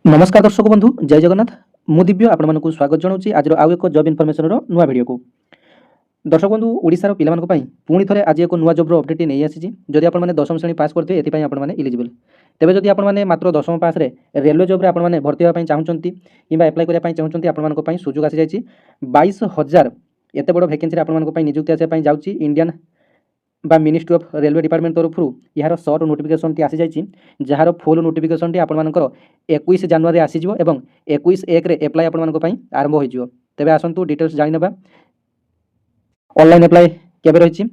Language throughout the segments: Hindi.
नमस्कार दर्शक बंधु जय जगन्नाथ मु दिव्य आपको स्वागत जनाऊँगी आज आउ एक जब इनफर्मेशन नुआ भिडियो को दर्शक बंधु ओडिशार पिलामानक पई पुणी थरे आज एक नुआ जब्र अपडेट नहीं आसी जदि आप दशम श्रेणी पास करते एपाई आपने इलिजिबल तेज जदि आपने मात्र दशम पास रेलवे जब्रे आपने भर्ती होगा चाहूँगी कि एप्लाय करने चाहूँगी आपंपाई सुजोग आसी जाइए 22,000 एत बड़ भैकेन्सी आपंपाई निजुक्ति आसापी जाऊँगी इंडियन बा मिनिस्ट्री ऑफ रेलवे डिपार्टमेंट तरफ यार सर्ट नोटिफिकेशन टी आसी जाइए जार फुल नोटिफिकेशन टी आपर 21 जानुरी आसीज और 21/1 एप्लाय आपंपाई आरंभ हो तेज आसतु डिटेल्स जाना ऑनलाइन एप्लाय केबे रही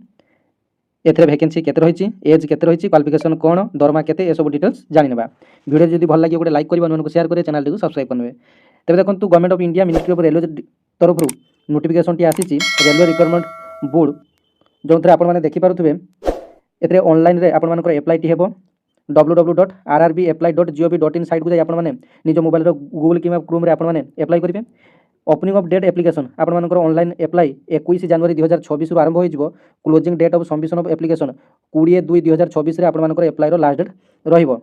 एथे भैकेन्सी केते रही एज केते रही क्वालिफिकेशन कौन दरमा केते ये सब डिटेल्स जाना वीडियो जब भल लगे गोटे लाइक करेंगे शेयर करेंगे चैनल को सब्सक्राइब करेंगे तेज देखो government of India ministry of railway तरफ नोटिफिकेशन टी आसी रेलवे रिक्वायरमेंट बोर्ड जो थे आपने देखिपे ए ऑनलाइन रे आपर एप्लाय टी हे www.rrbapply.gov.in साइट को जाए निज मोबाइल गूगल कि क्रोम रे आपने एप्लाय करेंगे ओपनिंग ऑफ डेट एप्लिकेशन आपर ऑनलाइन एप्लाय 21 जानुरी 2026 आरंभ हो closing date of submission of application 20/2/2026 आपर एप्लायर लास्ट डेट रहिबो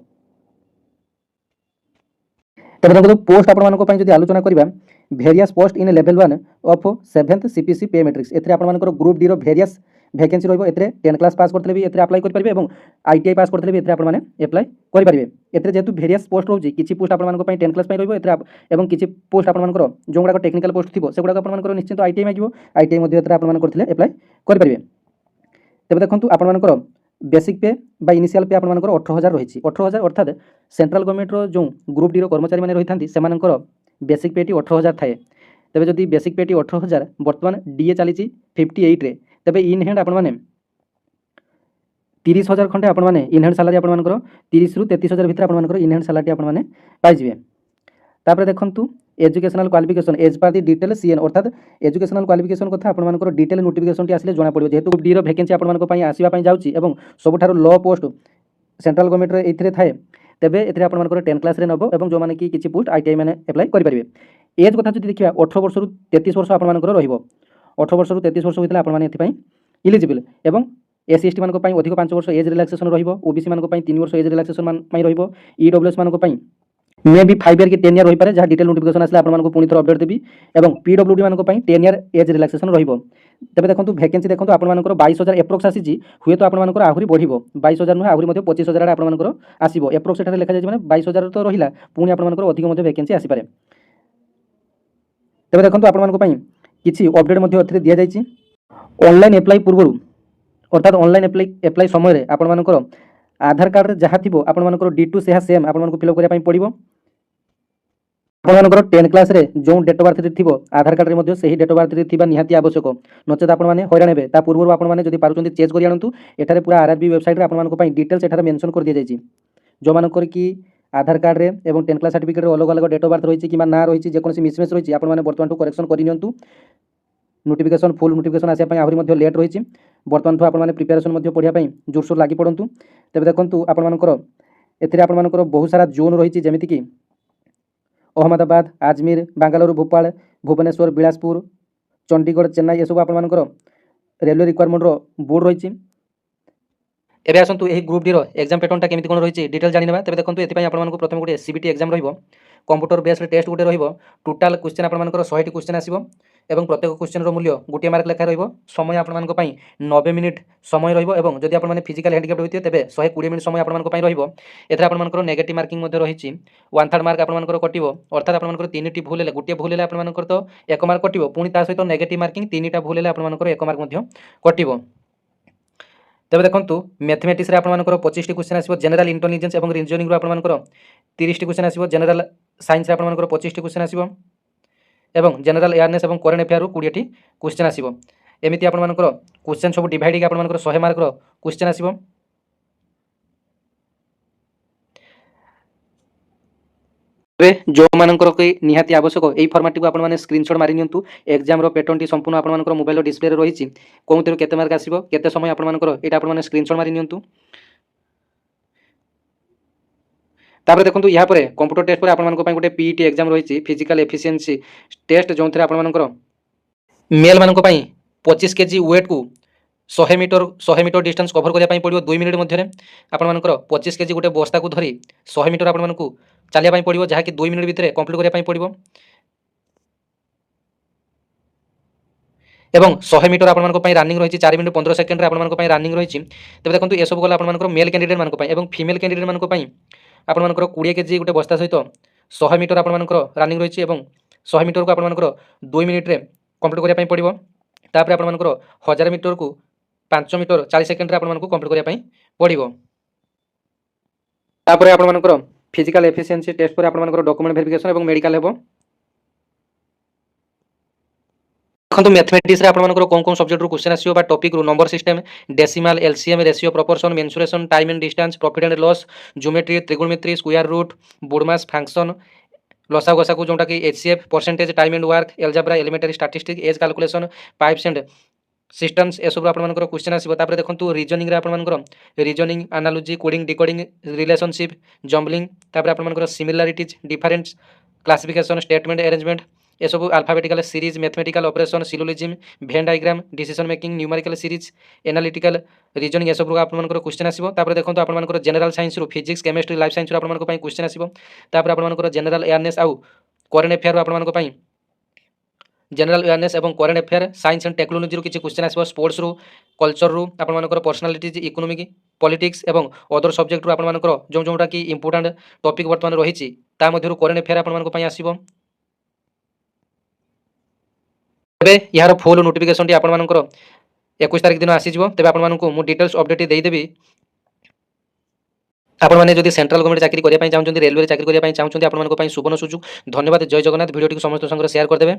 तेज देखो पोस्ट आपंपाई जब आलोचना करवा various post in level 1 of 7th CPC pay matrix एथे आपंकर ग्रुप डी रो भेरियस भैकेन्सी रही है 10 क्लास पास करते भी अप्लाई करेंगे और ITI पास करते भी आपने एप्लाय करेंगे एथे जेहेतु भेरियस पोस्ट रोचे किसी पोस्ट आपंपाई 10 क्लास रही किसी पोस्ट आपंकर जो गुड़ाक टेक्निकल पोस्ट थी से गुड़ाक आपंकर निश्चित ITI मांगे ITI आपने एप्लाय करेंगे तेज देखो आपंकर बेसिक पे बा इनिशियल पे आपंकर 18,000 रही 18,000 अर्थात सेंट्रल गवर्नमेंट जो ग्रुप डी कर्मचारी मैंने रही था बेसिक पेटी 18,000 थाए तेज जदि बेसिक पेटी 18,000 बर्तमान DA चली 58 तेज इन हैंड आपने 30,000 खंडे आपने इन हैंड सालारी आपंकर 30 ରୁ 33,000 भितर आपंकर इन हैंड सालारी आपने पाइबे तापर देखु educational qualification as per the detail CN अर्थात एजुकेशनल क्वालिफिकेशन कथा आपंकर डिटेल नोटिफिकेशन टी आसिले जना पड़ो जेहेतु डी भैकेन्सी आपंपाई आसवाई जाऊँगी और सबुठार लो पोस्ट सेंट्रल गवर्नमेंट ये थाए तेज ए आपंकर 10 क्लास नब और जो मैंने कि किसी पोस्ट ITI मैंने एप्लाय करेंगे एज कथा जो देखा 18 वर्ष रू 33 वर्ष आपंकर रठ वर्ष रू 33 वर्ष होता है इलिजिबल और SC ST मानक अधिक 5 वर्ष एज रिलैक्सेशन OBC मानक 3 वर्ष एज रिलैक्सेशन EWS मानक मे भी 5 ईयर कि 10 ईयर रही है जहाँ डिटेल नोटिफिकेशन आसले आपको पुणी थोड़ा अपडेट देवी और PWD मानक 10 ईयर एज रिलैक्सेशन तेज देखो भैकेन्सी देखो आपंकर 22,000 एप्रोक्स आसी हुए तो आपंकर आहरी बढ़ 22,000 नुहे आहरी 25,000 आपंकर आसो एप्रोक्स लिखा जाए 22,000 तो रहा पुणी आपंकर अधिक भैकेन्सी आसीपे तेज देखो आपंपाई किसी अपडेट दि जाए ऑनलाइन एप्लाय पूर्व अर्थात ऑनलाइन एप्लाय समय आपंकर आधार कार्ड जहाँ थी आपंकर D2 से सेम आपको फिलअप करने पड़ो आपंकर 10 क्लास रे जो डेट ऑफ बर्थ थी आधार कार्ड में से डेट ऑफ बर्थ थी निहाती आवश्यक नचेत आपने हैरान हे ता पूर्व आपने पार्टी चेंज कर आणतु एठारे पूरा RRB वेबसाइट रे आपंपाई डिटेल्स एठारे मेंशन कर दिया जाए जो मानकर कि आधार कार्ड रे एवं 10 क्लास सर्टिफिकेट अलग अलग डेट ऑफ बर्थ रही कि ना रही जेकोसी मिसमेच रही आपने बर्तमान करेक्शन कर नोटिफिकेशन फुल नोटिफिकेशन आसापी आहरी लेट रही बर्तमान तो आपने प्रिपेरेसन पढ़ाई जोरसोर लगी पड़ू तेज देखो आपंकर एपंकर बहुत सारा जोन रही जमीक कि अहमदाबाद आजमेर बांगालोर भोपाल भुवनेश्वर बिलासपुर चंडीगढ़ चेन्नई ये सब आपंकर रेलवे रिक्वायरमेंट बोर्ड रही एबे आसतु यही ग्रुप डी एग्जाम पैटर्नटा केमिति कोन रही डिटेल जानि नेबा तेबे देखंतु एथि पई आपन प्रथम गोटे CBT एग्जाम रहिबो कंप्यूटर बेस्ड टेस्ट गोटे रहिबो टोटाल क्वेश्चन आपन 100 क्वेश्चन आसीबो एवं प्रत्येक क्वेश्चन रो मूल्य गोटे मार्क लेखा रहिबो समय आपन पई 90 मिनिट समय रहिबो एवं जदि आपन फिजिकल हैंडिकैप्ड होइते तेबे 120 मिनिट समय आपन पई रहिबो एथरा आपन नेगेटिव मार्किंग मध्ये रहिछि 1/3 मार्क आपन कटिबो अर्थात आपन तीनटी भूल हेले गोटे भूल हेले आपन तो 1 मार्क कटिबो पुनी ता सहित नेगेटिव मार्किंग तीनटा भूल हेले आपन 1 मार्क मध्ये कटिबो तेज देखो मैथमेटिक्स आपंकर 25 क्वेश्चन आसो जनरल इंटेलिजेंस और रिजनिंग आपंकर 30 क्वेश्चन आसो जनरल साइंस आपंकर 25 क्वेश्चन आसो एवं जनरल अवेयरनेस और करेन्ट अफेयर 20 क्वेश्चन आसो एमती आपंकर क्वेश्चन सब डिवाइड आपंकर 100 मार्क क्वेश्चन आसो जो मानकर निहाती आवश्यक यही फर्माट को आपने स्क्रीनशॉट मारी नियंतु एग्जाम रो पैटर्न टी संपूर्ण आपंकर मोबाइल डिस्प्ले रही कौन केते मार्क आसीबो केते समय आपंकर एटा आपने स्क्रीनशॉट मारी नियंतु तापर देखंतु यहाँ पर कंप्यूटर टेस्ट पर आपन गोटे PET एग्जाम रही फिजिकल एफिशिएंसी टेस्ट जो थे आपंकर मेल मान 25 kg वेट को 100 मीटर डिस्टेंस कभर करने पड़ो 2 मिनिट मध्य आपंकर 25 kg गोटे बस्ता को धरी 100 मीटर आपको ଚାଲିବା ପାଇଁ ପଡ଼ିବ, ଯାହାକି 2 ମିନିଟ୍ ଭିତରେ କମ୍ପ୍ଲିଟ୍ କରିବା ପାଇଁ ପଡ଼ିବ। ଏବଂ 100 ମିଟର ଆପଣମାନଙ୍କ ପାଇଁ ରାନିଂ ରହିଛି 4 ମିନିଟ୍ 15 ସେକେଣ୍ଡରେ ଆପଣମାନଙ୍କ ପାଇଁ ରାନିଂ ରହିଛି। ତେବେ ଦେଖନ୍ତୁ ଏସବୁ ଗଲା ଆପଣମାନଙ୍କର ମେଲ୍ କ୍ୟାଣ୍ଡିଡେଟ୍ମାନଙ୍କ ପାଇଁ, ଏବଂ ଫିମେଲ୍ କ୍ୟାଣ୍ଡିଡେଟ୍ମାନଙ୍କ ପାଇଁ ଆପଣମାନଙ୍କର 20 କେଜି ଗୋଟେ ବସ୍ତା ସହିତ 100 ମିଟର ଆପଣମାନଙ୍କର ରାନିଂ ରହିଛି, ଏବଂ 100 ମିଟରକୁ ଆପଣମାନଙ୍କର 2 ମିନିଟ୍ରେ କମ୍ପ୍ଲିଟ୍ କରିବା ପାଇଁ ପଡ଼ିବ। ତାପରେ ଆପଣମାନଙ୍କର 1000 ମିଟରକୁ 5 ମିଟର 40 ସେକେଣ୍ଡରେ ଆପଣମାନଙ୍କୁ କମ୍ପ୍ଲିଟ୍ କରିବା ପାଇଁ ପଡ଼ିବ। ତାପରେ ଆପଣମାନଙ୍କର ଫିଜିକାଲ୍ ଏଫିସିଏନ୍ସି ଟେଷ୍ଟ ପରେ ଆପଣମାନଙ୍କର ଡକୁମେଣ୍ଟ ଭେରିଫିକେସନ୍ ଏବଂ ମେଡ଼ିକାଲ୍ ହେବ। ଦେଖନ୍ତୁ ମ୍ୟାଥମେଟିକ୍ସରେ ଆପଣମାନଙ୍କର କେଉଁ କେଉଁ ସବଜେକ୍ଟରୁ କ୍ୱେଶ୍ଚନ୍ ଆସିବ ବା ଟପିକ୍ରୁ number system, decimal, LCM, ratio, proportion, mensuration, time and distance, profit and loss, geometry, trigonometry, square root, BODMAS, function, ଲସାଗୁ ଗସାଗୁ ଯେଉଁଟାକି HCF, percentage, time and work, algebra, elementary statistics, age calculation, pipes and cisterns, ଏସବୁ ଆପଣମାନଙ୍କର କ୍ୱେଶ୍ଚନ୍ ଆସିବ। ତାପରେ ଦେଖନ୍ତୁ ରିଜନିଂରେ ଆପଣମାନଙ୍କର reasoning, analogy, coding, decoding, relationship, jumbling, ତାପରେ ଆପଣମାନଙ୍କର similarities, difference, classification, statement arrangement, ଏସବୁ alphabetical series, mathematical operation, syllogism, Venn diagram, decision making, ନ୍ୟୁମାରିକାଲ series, analytical reasoning, ଏସବୁ ଆପଣମାନଙ୍କର କ୍ୱେଶ୍ଚନ୍ ଆସିବ। ତାପରେ ଦେଖନ୍ତୁ ଆପଣମାନଙ୍କର ଜେନେରାଲ ସାଇନ୍ସରୁ ଫିଜିକ୍ସ, କେମିଷ୍ଟ୍ରି, ଲାଇଫ୍ ସାଇନ୍ସରୁ ଆପଣମାନଙ୍କ ପାଇଁ କ୍ୱେଶ୍ଚନ୍ ଆସିବ। ତାପରେ ଆପଣମାନଙ୍କର ଜେନେରାଲ ଆୱାରନେସ୍ ଆଉ କରେଣ୍ଟ ଆଫେୟାରରୁ ଆପଣମାନଙ୍କ ପାଇଁ ଜେନେରାଲ ଆୱାରନେସ୍ ଏବଂ କରେଣ୍ଟ ଆଫେୟାର, ସାଇନ୍ସ ଆଣ୍ଡ ଟେକ୍ନୋଲୋଜିରୁ କିଛି କ୍ୱେଶ୍ଚନ୍ ଆସିବ, ସ୍ପୋର୍ଟସରୁ, କଲଚରରୁ, ଆପଣମାନଙ୍କର ପର୍ସନାଲିଟିଜ୍, ଇକୋନୋମିକ୍, ପଲିଟିକ୍ସ ଏବଂ ଅଦର ସବଜେକ୍ଟରୁ ଆପଣମାନଙ୍କର ଯେଉଁଟାକି ଇମ୍ପୋର୍ଟାଣ୍ଟ ଟପିକ୍ ବର୍ତ୍ତମାନ ରହିଛି ତା ମଧ୍ୟରୁ କରେଣ୍ଟ ଆଫେୟାର ଆପଣମାନଙ୍କ ପାଇଁ ଆସିବ। ତେବେ ଏହାର ଫୁଲ୍ ନୋଟିଫିକେସନଟି ଆପଣମାନଙ୍କର 21 ତାରିଖ ଦିନ ଆସିଯିବ। ତେବେ ଆପଣମାନଙ୍କୁ ମୁଁ ଡିଟେଲ୍ସ ଅପଡେଟ୍ ଦେଇଦେବି। ଆପଣମାନେ ଯଦି ସେଣ୍ଟ୍ରାଲ ଗଭର୍ଣ୍ଣମେଣ୍ଟ ଚାକିରି କରିବା ପାଇଁ ଚାହୁଁଛନ୍ତି, ରେଲୱେରେ ଚାକିରି କରିବା ପାଇଁ ଚାହୁଁଛନ୍ତି, ଆପଣମାନଙ୍କ ପାଇଁ ସୁବର୍ଣ୍ଣ ସୁଯୋଗ। ଧନ୍ୟବାଦ, ଜୟ ଜଗନ୍ନାଥ। ଭିଡ଼ିଓଟିକୁ ସମସ୍ତଙ୍କ ସାଙ୍ଗରେ ସେୟାର କରିଦେବେ।